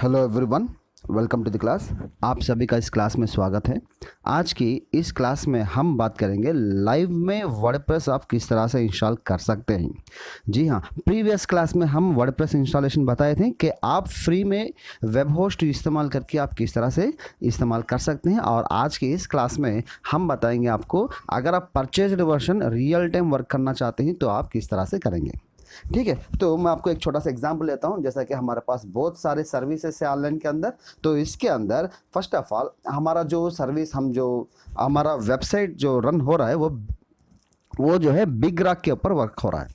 Hello everyone, welcome to the class. आप सभी का इस क्लास में स्वागत है। आज की इस क्लास में हम बात करेंगे लाइव में वर्डप्रेस आप किस तरह से इंस्टॉल कर सकते हैं। जी हाँ, प्रीवियस क्लास में हम वर्डप्रेस इंस्टॉलेशन बताए थे कि आप फ्री में वेब होस्ट इस्तेमाल करके आप किस तरह से इस्तेमाल कर सकते हैं, और आज की इस क्लास में हम बताएंगे आपको अगर आप purchased version real time work करना चाहते हैं तो आप किस तरह से करेंगे। ठीक है, तो मैं आपको एक छोटा सा एग्जांपल लेता हूं। जैसा कि हमारे पास बहुत सारे सर्विसेज है ऑनलाइन के अंदर, तो इसके अंदर फर्स्ट ऑफ ऑल हमारा जो सर्विस हमारा वेबसाइट जो रन हो रहा है वो जो है बिग रॉक के ऊपर वर्क हो रहा है।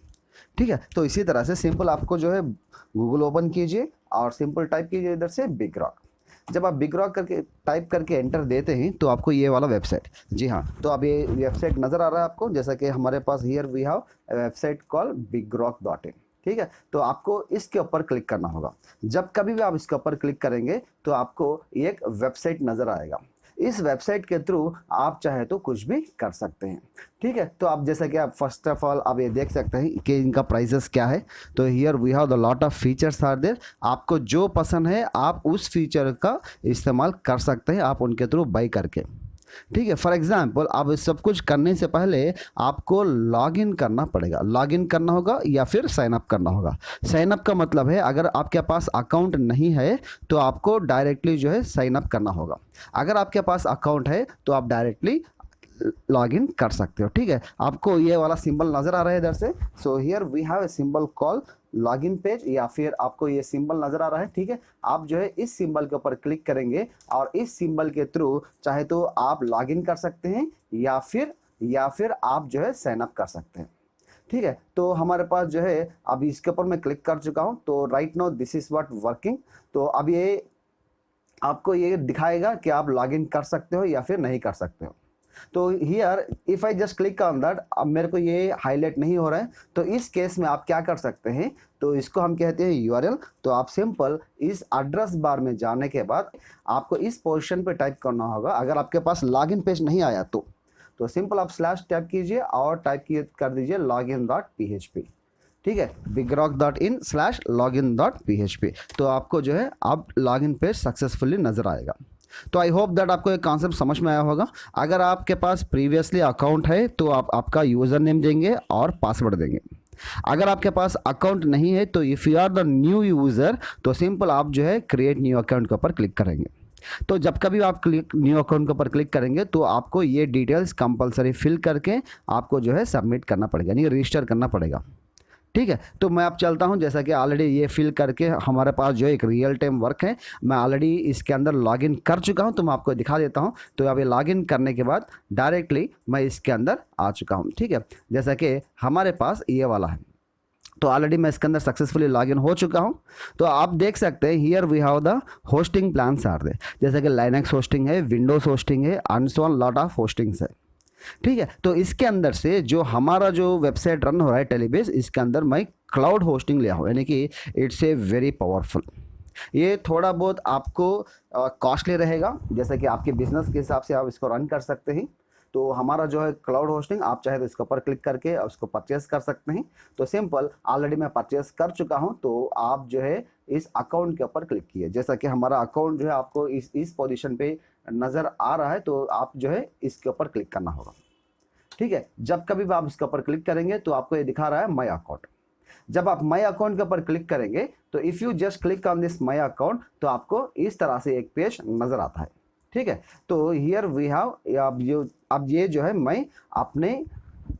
ठीक है, तो इसी तरह से सिंपल आपको जो है गूगल ओपन कीजिए और सिंपल टाइप कीजिए इधर से बिग रॉक। जब आप बिग रॉक करके टाइप करके एंटर देते हैं तो आपको ये वाला वेबसाइट, जी हाँ, तो अब ये वेबसाइट नज़र आ रहा है आपको। जैसा कि हमारे पास here we have website call bigrock.in। ठीक है, तो आपको इसके ऊपर क्लिक करना होगा। जब कभी भी आप इसके ऊपर क्लिक करेंगे तो आपको एक वेबसाइट नज़र आएगा। इस वेबसाइट के थ्रू आप चाहे तो कुछ भी कर सकते हैं। ठीक है, तो आप जैसा कि आप फर्स्ट ऑफ ऑल आप ये देख सकते हैं कि इनका प्राइसेस क्या है। तो here we have the lot of features are there. आपको जो पसंद है आप उस फीचर का इस्तेमाल कर सकते हैं, आप उनके थ्रू बाई करके। ठीक है, फॉर एग्जाम्पल अब सब कुछ करने से पहले आपको लॉगिन करना पड़ेगा, लॉगिन करना होगा या फिर साइन अप करना होगा। साइन अप का मतलब है अगर आपके पास अकाउंट नहीं है तो आपको डायरेक्टली जो है साइन अप करना होगा। अगर आपके पास अकाउंट है तो आप डायरेक्टली लॉगिन कर सकते हो। ठीक है, आपको ये वाला सिंबल नज़र आ रहा है इधर से। So here we have a symbol call login page, या फिर आपको ये सिंबल नज़र आ रहा है। ठीक है, आप जो है इस सिंबल के ऊपर क्लिक करेंगे और इस सिंबल के थ्रू चाहे तो आप लॉगिन कर सकते हैं या फिर आप जो है साइन अप कर सकते हैं। ठीक है, तो हमारे पास जो है अब इसके ऊपर मैं क्लिक कर चुका हूँ। तो right now this is what working. तो अब ये आपको ये दिखाएगा कि आप लॉगिन कर सकते हो या फिर नहीं कर सकते हो। तो here if I just click on that, अब मेरे को ये हाईलाइट नहीं हो रहा है। तो इस केस में आप क्या कर सकते हैं, तो इसको हम कहते हैं यूआरएल। तो आप सिंपल इस एड्रेस बार में जाने के बाद आपको इस पोजीशन पे टाइप करना होगा। अगर आपके पास लॉगिन पेज नहीं आया तो सिंपल आप स्लैश टाइप कीजिए और टाइप कर दीजिए login.php। ठीक है, bigrock.in/login.php। तो आपको जो है अब लॉगिन पेज सक्सेसफुली नजर आएगा। तो आई होप दैट आपको एक कॉन्सेप्ट समझ में आया होगा। अगर आपके पास प्रीवियसली अकाउंट है तो आप आपका यूज़र नेम देंगे और पासवर्ड देंगे। अगर आपके पास अकाउंट नहीं है तो if you are the new user तो सिंपल आप जो है क्रिएट न्यू अकाउंट के ऊपर क्लिक करेंगे। तो जब कभी आप न्यू अकाउंट के ऊपर क्लिक करेंगे तो आपको ये डिटेल्स कंपलसरी फिल करके आपको जो है सबमिट करना पड़ेगा, यानी रजिस्टर करना पड़ेगा। ठीक है, तो मैं अब चलता हूं। जैसा कि ऑलरेडी ये फिल करके हमारे पास जो एक रियल टाइम वर्क है, मैं ऑलरेडी इसके अंदर लॉगिन कर चुका हूं, तो मैं आपको दिखा देता हूं। तो अब ये लॉगिन करने के बाद डायरेक्टली मैं इसके अंदर आ चुका हूं। ठीक है, जैसा कि हमारे पास ये वाला है, तो ऑलरेडी मैं इसके अंदर सक्सेसफुली लॉगिन हो चुका हूं। तो आप देख सकते हैं here we have the hosting plans are there, जैसे कि लाइनक्स होस्टिंग है, विंडोज होस्टिंग है, and so on lot of hostings है। ठीक है, तो इसके अंदर से जो हमारा जो वेबसाइट रन हो रहा है टेलीबेस, इसके अंदर मैं क्लाउड होस्टिंग लिया हूँ, यानी कि इट्स ए वेरी पावरफुल। ये थोड़ा बहुत आपको कॉस्टली रहेगा, जैसे कि आपके बिजनेस के हिसाब से आप इसको रन कर सकते हैं। तो हमारा जो है क्लाउड होस्टिंग, आप चाहे तो इसके ऊपर क्लिक करके उसको परचेस कर सकते हैं। तो सिंपल ऑलरेडी मैं परचेस कर चुका हूं, तो आप जो है इस अकाउंट के ऊपर क्लिक किए। जैसा कि हमारा अकाउंट जो है आपको इस पोजीशन पे नज़र आ रहा है, तो आप जो है इसके ऊपर क्लिक करना होगा। ठीक है, जब कभी भी आप इसके ऊपर क्लिक करेंगे तो आपको ये दिखा रहा है माई अकाउंट। जब आप माई अकाउंट के ऊपर क्लिक करेंगे तो if you just click on this my account तो आपको इस तरह से एक पेज नज़र आता है। ठीक है, तो हियर वी हैव, अब ये जो है मैं अपने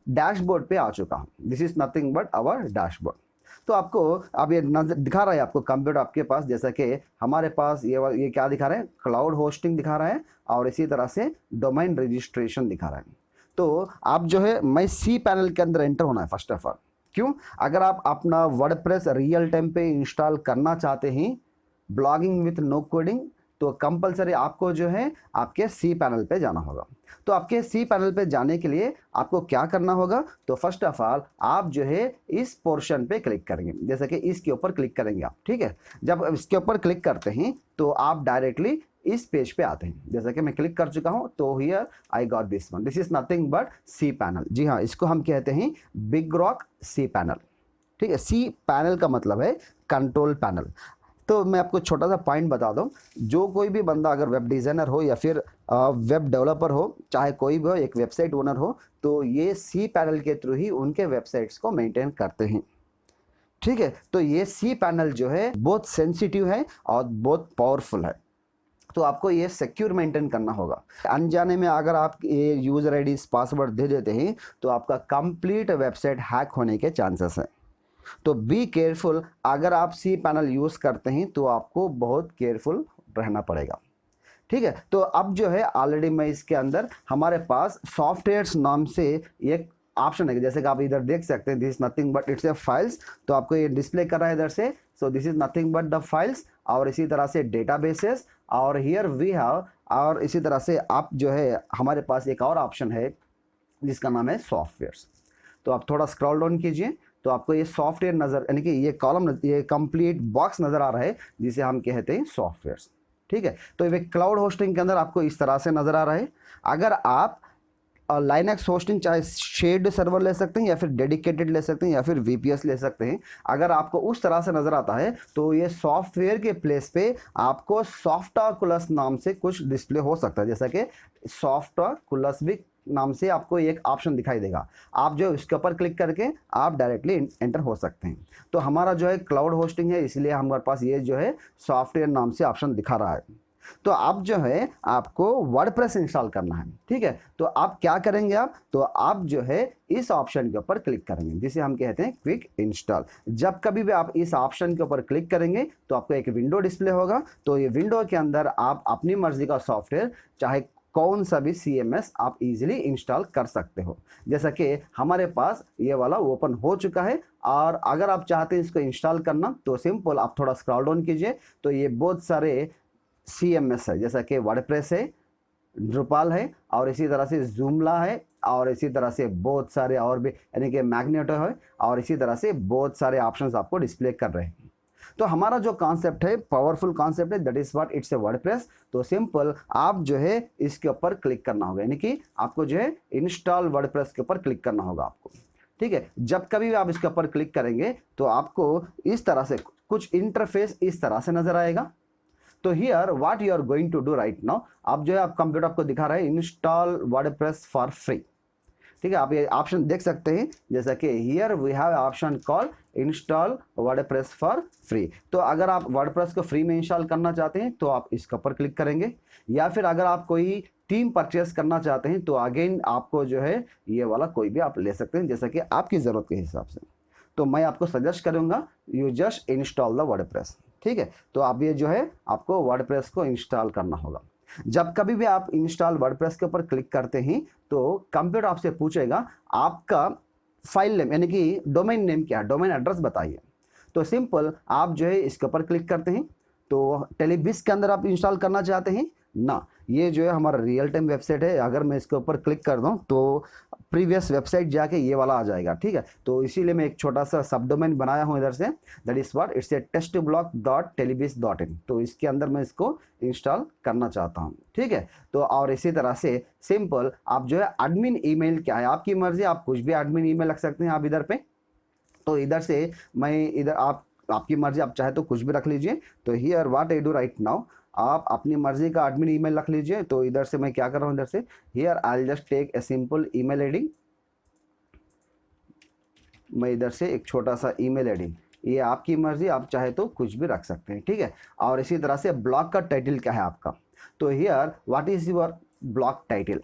डैशबोर्ड पे आ चुका हूँ। This is nothing but our dashboard. तो आपको अब ये नजर दिखा रहा है आपको कंप्यूटर आपके पास, जैसा कि हमारे पास ये क्या दिखा रहा है, क्लाउड होस्टिंग दिखा रहा है और इसी तरह से डोमेन रजिस्ट्रेशन दिखा रहा है। तो आप जो है मैं सी पैनल के अंदर एंटर होना है फर्स्ट ऑफ ऑल। क्यों? अगर आप अपना वर्डप्रेस रियल टाइम पे इंस्टॉल करना चाहते हैं ब्लॉगिंग विथ नो कोडिंग, तो कंपलसरी आपको जो है आपके सी पैनल पे जाना होगा। तो आपके सी पैनल पे जाने के लिए आपको क्या करना होगा, तो फर्स्ट ऑफ ऑल आप जो है इस पोर्शन पे क्लिक करेंगे, जैसे कि इसके ऊपर क्लिक करेंगे आप। ठीक है, जब इसके ऊपर क्लिक करते हैं तो आप डायरेक्टली इस पेज पे आते हैं। जैसा कि मैं क्लिक कर चुका हूं, तो here I got this one, this is nothing but C panel. जी हाँ, इसको हम कहते हैं बिग रॉक सी पैनल। ठीक है, सी पैनल का मतलब है कंट्रोल पैनल। तो मैं आपको छोटा सा पॉइंट बता दूं, जो कोई भी बंदा अगर वेब डिज़ाइनर हो या फिर वेब डेवलपर हो, चाहे कोई भी हो, एक वेबसाइट ओनर हो, तो ये सी पैनल के थ्रू ही उनके वेबसाइट्स को मेंटेन करते हैं। ठीक है, तो ये सी पैनल जो है बहुत सेंसिटिव है और बहुत पावरफुल है, तो आपको ये सिक्योर मेंटेन करना होगा। अनजाने में अगर आप ये यूज़र आईडी पासवर्ड दे देते हैं तो आपका कंप्लीट वेबसाइट हैक होने के चांसेस हैं। तो बी केयरफुल, अगर आप सी पैनल यूज़ करते हैं तो आपको बहुत केयरफुल रहना पड़ेगा। ठीक है, तो अब जो है ऑलरेडी मैं इसके अंदर हमारे पास सॉफ्टवेयर्स नाम से एक ऑप्शन है, जैसे कि आप इधर देख सकते हैं, this nothing but it's a files, तो आपको ये डिस्प्ले कर रहा है इधर से, so this is nothing but the files, और इसी तरह से डेटाबेसेस, और हियर वी हैव, और इसी तरह से आप जो है हमारे पास एक और ऑप्शन है जिसका नाम है सॉफ्टवेयर्स। तो आप थोड़ा स्क्रॉल डाउन कीजिए तो आपको ये सॉफ्टवेयर नज़र, यानी कि ये कॉलम, ये कंप्लीट बॉक्स नज़र आ रहा है जिसे हम कहते हैं सॉफ्टवेयर्स। ठीक है, तो ये क्लाउड होस्टिंग के अंदर आपको इस तरह से नज़र आ रहा है। अगर आप लाइनक्स होस्टिंग चाहे शेड सर्वर ले सकते हैं या फिर डेडिकेटेड ले सकते हैं या फिर वीपीएस ले सकते हैं, अगर आपको उस तरह से नज़र आता है तो ये सॉफ्टवेयर के प्लेस पे आपको सॉफ्टकुलस नाम से कुछ डिस्प्ले हो सकता है, जैसा कि सॉफ्टकुलस भी नाम से आपको एक ऑप्शन दिखाई देगा। आप जो इसके ऊपर क्लिक करके आप डायरेक्टली एंटर हो सकते हैं। तो हमारा जो है क्लाउड होस्टिंग है, इसलिए हमारे पास ये जो है सॉफ्टवेयर नाम से ऑप्शन दिखा रहा है। तो अब जो है आपको वर्डप्रेस इंस्टॉल करना है। ठीक है, तो आप क्या करेंगे, आप जो है इस ऑप्शन के ऊपर क्लिक करेंगे जिसे हम कहते हैं क्विक इंस्टॉल। जब कभी भी आप इस ऑप्शन के ऊपर क्लिक करेंगे तो आपको एक विंडो डिस्प्ले होगा। तो ये विंडो के अंदर आप अपनी मर्जी का सॉफ्टवेयर, चाहे कौन सा भी CMS, आप इजीली इंस्टॉल कर सकते हो। जैसा कि हमारे पास ये वाला ओपन हो चुका है, और अगर आप चाहते हैं इसको इंस्टॉल करना तो सिंपल आप थोड़ा स्क्रॉल डाउन कीजिए, तो ये बहुत सारे CMS है, जैसा कि वर्डप्रेस है, ड्रुपाल है, और इसी तरह से जूमला है, और इसी तरह से बहुत सारे और भी, यानी कि मैग्नेटो है, और इसी तरह से बहुत सारे ऑप्शंस आपको डिस्प्ले कर रहे हैं। तो हमारा जो कॉन्सेप्ट है, पावरफुल कॉन्सेप्ट है, that is what it's a WordPress. तो सिंपल आप जो है इसके ऊपर क्लिक करना होगा, यानी कि आपको जो है इंस्टॉल वर्डप्रेस के ऊपर क्लिक करना होगा आपको। ठीक है, जब कभी भी आप इसके ऊपर क्लिक करेंगे तो आपको इस तरह से कुछ इंटरफेस इस तरह से नजर आएगा। तो here what you are going to do right now, आप जो है आप कंप्यूटर आपको दिखा रहा है इंस्टॉल वर्डप्रेस फॉर फ्री। ठीक है, आप ये ऑप्शन देख सकते हैं, जैसा कि here we have option call install WordPress for free. तो अगर आप वर्डप्रेस को फ्री में इंस्टॉल करना चाहते हैं तो आप इसके ऊपर क्लिक करेंगे, या फिर अगर आप कोई टीम परचेस करना चाहते हैं तो अगेन आपको जो है ये वाला कोई भी आप ले सकते हैं, जैसा कि आपकी ज़रूरत के हिसाब से। तो मैं आपको सजेस्ट करूंगा you just install the WordPress. ठीक है, तो आप ये जो है आपको वर्डप्रेस को इंस्टॉल करना होगा। जब कभी भी आप इंस्टॉल वर्डप्रेस के ऊपर क्लिक करते हैं तो कंप्यूटर आपसे पूछेगा आपका फाइल नेम, यानी कि डोमेन नेम क्या है, डोमेन एड्रेस बताइए। तो सिंपल आप जो है इसके ऊपर क्लिक करते हैं। तो टेलीबिस के अंदर आप इंस्टॉल करना चाहते हैं ना, ये जो है हमारा रियल टाइम वेबसाइट है, अगर मैं इसके ऊपर क्लिक कर दूं तो प्रीवियस वेबसाइट जाके ये वाला आ जाएगा। ठीक है, तो इसीलिए मैं एक छोटा सा सब डोमेन बनाया हूँ इधर से, that is what it's a testblock.telebis.in। तो इसके अंदर मैं इसको इंस्टॉल करना चाहता हूँ। ठीक है, तो और इसी तरह से सिंपल आप जो है एडमिन ईमेल क्या है, आपकी मर्जी, आप कुछ भी एडमिन ईमेल रख सकते हैं आप इधर पे। तो इधर से मैं इधर आपकी मर्जी, आप चाहे तो कुछ भी रख लीजिए। तो here what I do right now, आप अपनी मर्जी का एडमिन ईमेल रख लीजिए। तो इधर से मैं क्या कर रहा हूँ, इधर से here I will just take a simple email ID. मैं इधर से एक छोटा सा ईमेल आईडी, ये आपकी मर्जी, आप चाहे तो कुछ भी रख सकते हैं। ठीक है, और इसी तरह से ब्लॉग का टाइटल क्या है आपका, तो here what is your blog title,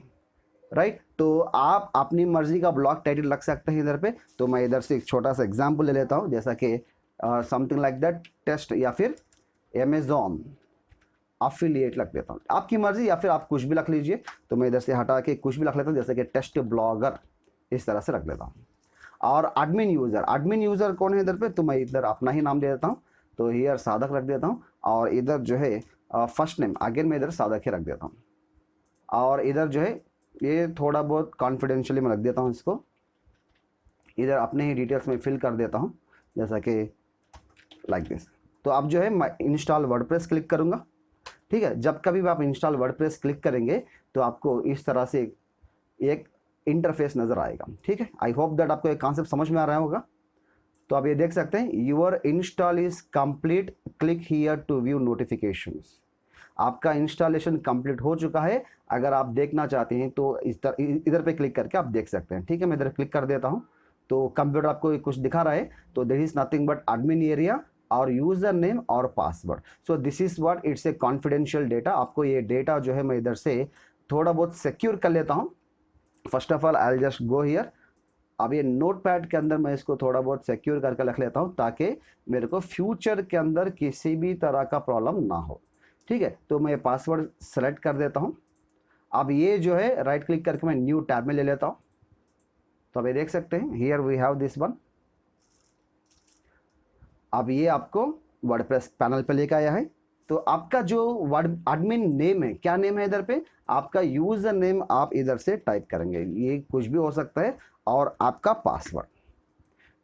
right. तो आप अपनी मर्जी का ब्लॉग टाइटल रख सकते हैं इधर पे। तो मैं इधर से एक छोटा सा एग्जाम्पल ले लेता हूँ, जैसा कि समथिंग लाइक दैट टेस्ट, या फिर अमेजॉन अफिलिएट रख देता हूँ, आपकी मर्जी, या फिर आप कुछ भी रख लीजिए। तो मैं इधर से हटा के कुछ भी रख लेता हूँ, जैसे कि टेस्ट ब्लॉगर, इस तरह से रख लेता हूँ। और एडमिन यूज़र कौन है इधर पे, तो मैं इधर अपना ही नाम दे देता हूँ। तो हियर साधक रख देता हूँ, और इधर जो है फर्स्ट नेम अगेन मैं इधर साधक ही रख देता हूँ। और इधर जो है ये थोड़ा बहुत कॉन्फिडेंशियली मैं रख देता हूँ इसको, इधर अपने ही डिटेल्स में फिल कर देता हूँ, जैसा कि लाइक दिस। तो अब जो है मैं इंस्टॉल वर्डप्रेस क्लिक करूँगा। ठीक है, जब कभी भी आप इंस्टॉल वर्डप्रेस क्लिक करेंगे तो आपको इस तरह से एक इंटरफेस नज़र आएगा। ठीक है, आई होप दैट आपको एक कॉन्सेप्ट समझ में आ रहा होगा। तो आप ये देख सकते हैं your install is complete, click here to view notifications. आपका इंस्टॉलेशन कंप्लीट हो चुका है। अगर आप देखना चाहते हैं तो इधर पे क्लिक करके आप देख सकते हैं। ठीक है, मैं इधर क्लिक कर देता हूँ तो कंप्यूटर आपको कुछ दिखा रहा है। तो this is nothing but admin area और यूजर नेम और password. So this is what, it's a confidential data. आपको ये डेटा जो है मैं इधर से थोड़ा बहुत सिक्योर कर लेता हूँ। First of all I will just go here. अब ये नोटपैड के अंदर मैं इसको थोड़ा बहुत सिक्योर करके रख लेता हूँ ताकि मेरे को फ्यूचर के अंदर किसी भी तरह का प्रॉब्लम ना हो। ठीक है, तो मैं पासवर्ड सेलेक्ट कर देता हूँ। अब ये जो है राइट क्लिक करके मैं न्यू टैब में ले लेता हूँ। तो अब ये देख सकते हैं here we have this one. अब ये आपको वर्डप्रेस पैनल पे लेकर आया है। तो आपका जो वर्ड एडमिन नेम है, क्या नेम है इधर पे, आपका यूजर नेम आप इधर से टाइप करेंगे, ये कुछ भी हो सकता है, और आपका पासवर्ड।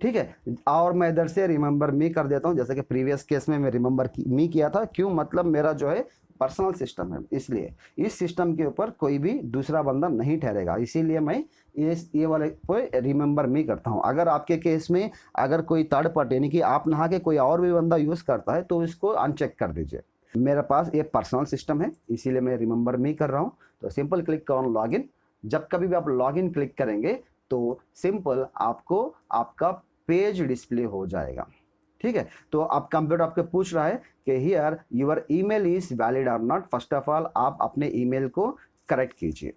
ठीक है, और मैं इधर से रिमेंबर मी कर देता हूँ, जैसे कि प्रीवियस केस में मैं रिमेंबर मी किया था। क्यों, मतलब मेरा जो है पर्सनल सिस्टम है, इसलिए इस सिस्टम के ऊपर कोई भी दूसरा बंदा नहीं ठहरेगा, इसीलिए मैं ये वाले को रिमेंबर मी करता हूँ। अगर आपके केस में अगर कोई थर्ड पार्टी यानी कि आप नहा के कोई और भी बंदा यूज़ करता है तो इसको अनचेक कर दीजिए। मेरे पास ये पर्सनल सिस्टम है, इसीलिए मैं रिमेंबर मी कर रहा हूँ। तो सिंपल क्लिक ऑन लॉगिन। जब कभी भी आप लॉगिन क्लिक करेंगे तो सिंपल आपको आपका पेज डिस्प्ले हो जाएगा। ठीक है, तो अब कंप्यूटर आपको पूछ रहा है कि here your email is valid और नॉट। फर्स्ट ऑफ ऑल आप अपने ईमेल को करेक्ट कीजिए।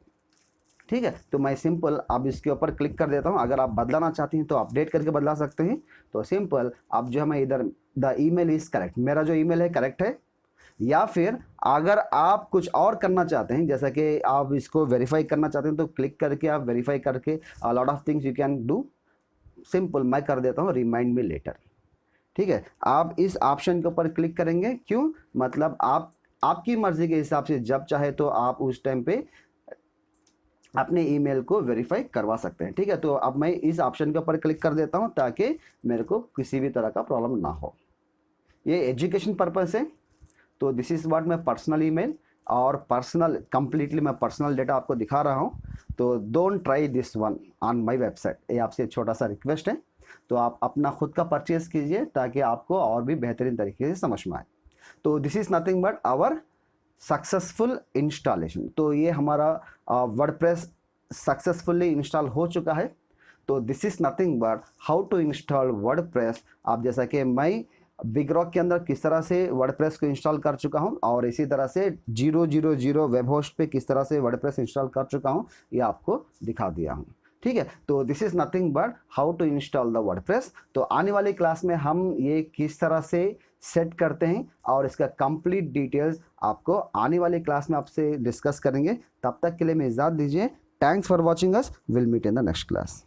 ठीक है, तो मैं सिंपल अब इसके ऊपर क्लिक कर देता हूं। अगर आप बदलाना चाहते हैं तो अपडेट करके बदला सकते हैं। तो सिंपल अब जो है मैं इधर द ईमेल इज करेक्ट, मेरा जो ईमेल है करेक्ट है। या फिर अगर आप कुछ और करना चाहते हैं, जैसा कि आप इसको वेरीफाई करना चाहते हैं, तो क्लिक करके आप वेरीफाई करके lot of things you can do. Simple मैं कर देता हूँ रिमाइंड मी लेटर। ठीक है, आप इस ऑप्शन के ऊपर क्लिक करेंगे। क्यों, मतलब आप आपकी मर्जी के हिसाब से जब चाहे तो आप उस टाइम पे अपने ईमेल को वेरीफाई करवा सकते हैं। ठीक है, तो अब मैं इस ऑप्शन के ऊपर क्लिक कर देता हूं ताकि मेरे को किसी भी तरह का प्रॉब्लम ना हो। ये एजुकेशन पर्पस है। तो दिस इज व्हाट मैं पर्सनल ईमेल और पर्सनल कंप्लीटली मैं पर्सनल डेटा आपको दिखा रहा हूं। तो don't try this one on my website, ये आपसे छोटा सा रिक्वेस्ट है। तो आप अपना खुद का परचेज कीजिए ताकि आपको और भी बेहतरीन तरीके से समझ में आए। तो this is nothing but our successful installation. तो ये हमारा वर्डप्रेस सक्सेसफुली इंस्टॉल हो चुका है। तो this is nothing but how to install WordPress. आप जैसा कि मैं बिग रॉक के अंदर किस तरह से वर्डप्रेस को इंस्टॉल कर चुका हूं और इसी तरह से 000 वेब होस्ट पे किस तरह से वर्डप्रेस इंस्टॉल कर चुका हूं, ये आपको दिखा दिया हूं। ठीक है, तो this is nothing but how to install the WordPress. तो आने वाली क्लास में हम ये किस तरह से सेट करते हैं और इसका कंप्लीट डिटेल्स आपको आने वाली क्लास में आपसे डिस्कस करेंगे। तब तक के लिए मैं इजाज़त दीजिए। Thanks for watching us, will meet in the next class.